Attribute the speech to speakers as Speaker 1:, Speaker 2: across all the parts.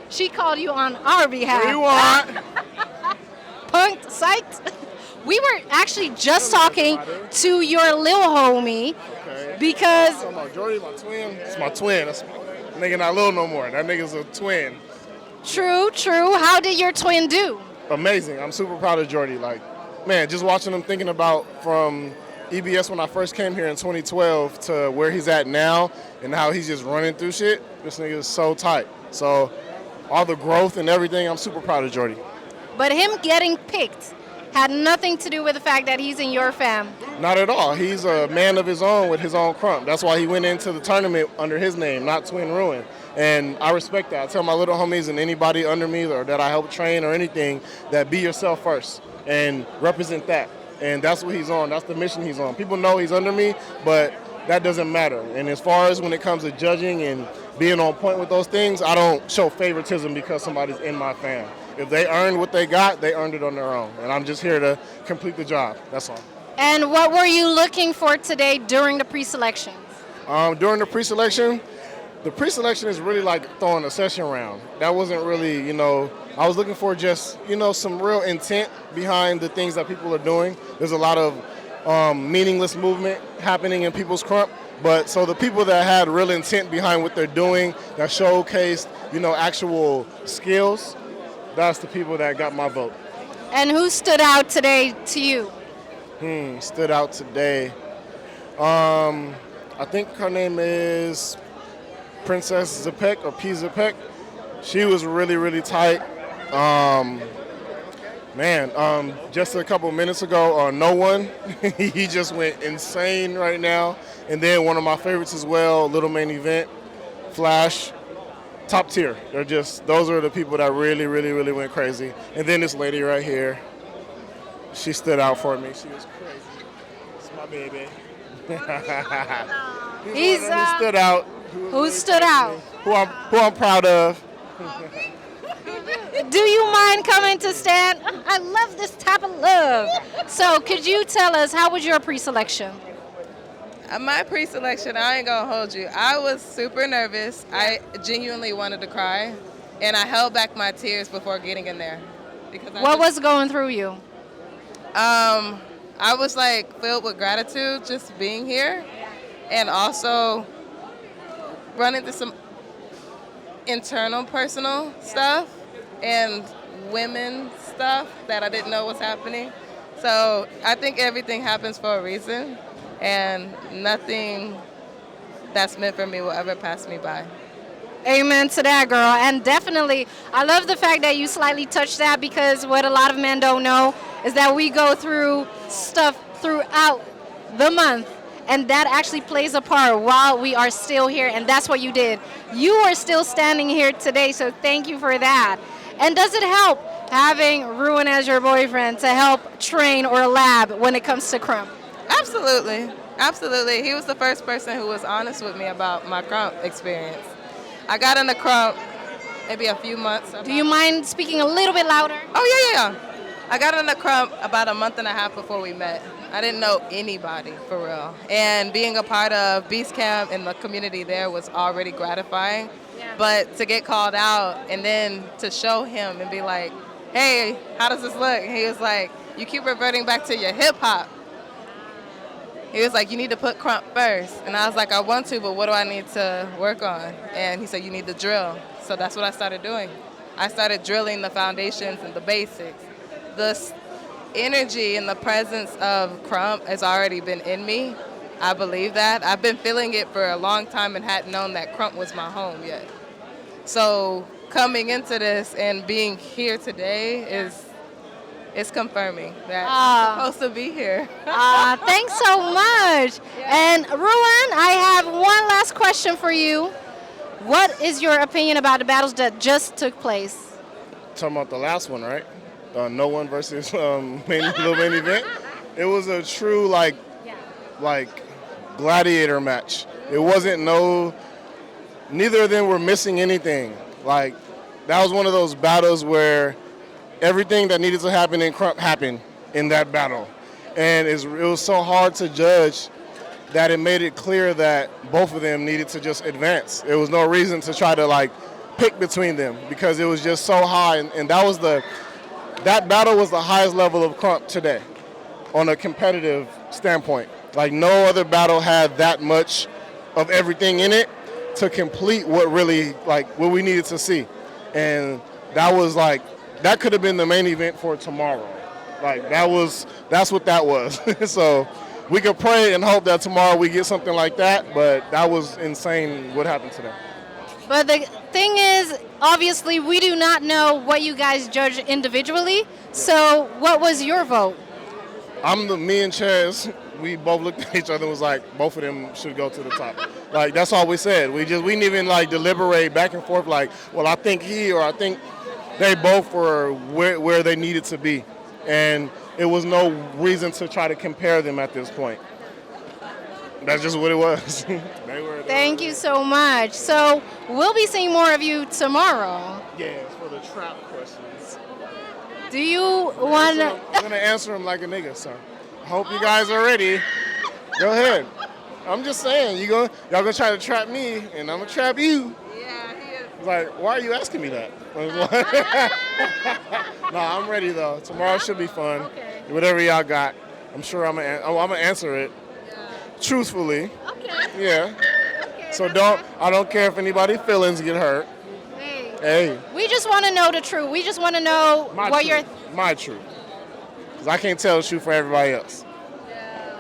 Speaker 1: She called you on our behalf.
Speaker 2: What do you want?
Speaker 1: Punked, psyched. We were actually just talking to your lil homie because
Speaker 2: Talking about Jordy, my twin. It's my twin. That's my nigga not little no more. That nigga's a twin.
Speaker 1: true. How did your twin do?
Speaker 2: Amazing. I'm super proud of Jordy. Like, man, just watching him thinking about from EBS when I first came here in 2012 to where he's at now and how he's just running through shit. This nigga is so tight. So all the growth and everything, I'm super proud of Jordy.
Speaker 1: But him getting picked had nothing to do with the fact that he's in your fam.
Speaker 2: Not at all. He's a man of his own with his own Krump. That's why he went into the tournament under his name, not Twin Ruin. And I respect that. I tell my little homies and anybody under me or that I help train or anything that be yourself first and represent that. And that's what he's on. That's the mission he's on. People know he's under me, but that doesn't matter. And as far as when it comes to judging and being on point with those things, I don't show favoritism because somebody's in my fam. If they earned what they got, they earned it on their own. And I'm just here to complete the job. That's all.
Speaker 1: And what were you looking for today during the pre-selections?
Speaker 2: During the pre-selection is really like throwing a session round. That wasn't really, I was looking for just, some real intent behind the things that people are doing. There's a lot of meaningless movement happening in people's Krump. But so the people that had real intent behind what they're doing, that showcased, actual skills, that's the people that got my vote.
Speaker 1: And who stood out today to you?
Speaker 2: Stood out today. I think her name is Princess Zepek or P. Zepek. She was really, really tight. Just a couple minutes ago, No One, he just went insane right now. And then one of my favorites as well, Little Main Event, Flash, top tier. Those are the people that really, really, really went crazy. And then this lady right here, she stood out for me. She was crazy. It's my baby. Who stood out.
Speaker 1: Who stood out?
Speaker 2: Who I'm proud of.
Speaker 1: Do you mind coming to stand? I love this type of love. So could you tell us, how was your pre-selection?
Speaker 3: My pre-selection, I ain't gonna hold you. I was super nervous. I genuinely wanted to cry, and I held back my tears before getting in there.
Speaker 1: What was going through you?
Speaker 3: I was like filled with gratitude just being here, and also running into some internal personal stuff and women stuff that I didn't know was happening. So I think everything happens for a reason, and nothing that's meant for me will ever pass me by.
Speaker 1: Amen to that, girl. And definitely, I love the fact that you slightly touched that, because what a lot of men don't know is that we go through stuff throughout the month, and that actually plays a part while we are still here, and that's what you did. You are still standing here today, so thank you for that. And does it help having Ruin as your boyfriend to help train or lab when it comes to Krump?
Speaker 3: Absolutely. Absolutely. He was the first person who was honest with me about my Krump experience. I got into Krump maybe a few months.
Speaker 1: Do you mind speaking a little bit louder?
Speaker 3: Oh, yeah. I got into Krump about a month and a half before we met. I didn't know anybody, for real. And being a part of Beast Camp and the community there was already gratifying. Yeah. But to get called out and then to show him and be like, hey, how does this look? And he was like, you keep reverting back to your hip hop. He was like, you need to put Krump first. And I was like, I want to, but what do I need to work on? And he said, you need to drill. So that's what I started doing. I started drilling the foundations and the basics. The energy and the presence of Krump has already been in me. I believe that. I've been feeling it for a long time and hadn't known that Krump was my home yet. So coming into this and being here today is confirming that I'm supposed to be here.
Speaker 1: Thanks so much. Yeah. And Ruin, I have one last question for you. What is your opinion about the battles that just took place?
Speaker 2: Talking about the last one, right? No One versus Little Main Event. It was a true like gladiator match. It wasn't neither of them were missing anything. Like, that was one of those battles where everything that needed to happen in Krump happened in that battle. And it was so hard to judge that it made it clear that both of them needed to just advance. There was no reason to try to pick between them because it was just so high, and that battle was the highest level of Krump today on a competitive standpoint. Like no other battle had that much of everything in it to complete what really what we needed to see. And that could have been the main event for tomorrow. That's what that was. So we could pray and hope that tomorrow we get something like that, but that was insane what happened today.
Speaker 1: But the thing is, obviously, we do not know what you guys judge individually. So what was your vote?
Speaker 2: Me and Chaz, we both looked at each other and was like, both of them should go to the top. That's all we said. We didn't even deliberate back and forth well, I think he or I think they both were where they needed to be. And it was no reason to try to compare them at this point. That's just what it was.
Speaker 1: Thank you so much. So we'll be seeing more of you tomorrow.
Speaker 2: Yeah, for the trap questions.
Speaker 1: Do you want to...
Speaker 2: I'm going to answer them like a nigga, so I hope you guys are ready. Go ahead. I'm just saying, y'all going to try to trap me, and I'm going to trap you.
Speaker 3: Yeah, he is.
Speaker 2: Why are you asking me that? No, I'm ready, though. Tomorrow should be fun.
Speaker 1: Okay.
Speaker 2: Whatever y'all got, I'm sure I'm going to answer it. Truthfully.
Speaker 1: Okay.
Speaker 2: Yeah.
Speaker 1: Okay,
Speaker 2: So I don't care if anybody's feelings get hurt. Hey.
Speaker 1: We just want to know the truth. We just want to know
Speaker 2: my truth. Because I can't tell the truth for everybody else.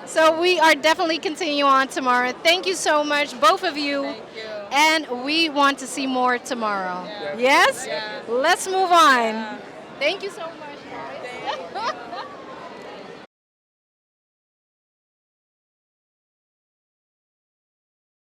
Speaker 1: So we are definitely continue on tomorrow. Thank you so much, both of you.
Speaker 3: Thank you.
Speaker 1: And we want to see more tomorrow.
Speaker 3: Yeah.
Speaker 1: Yes?
Speaker 3: Yeah.
Speaker 1: Let's move on.
Speaker 3: Yeah.
Speaker 1: Thank you so much.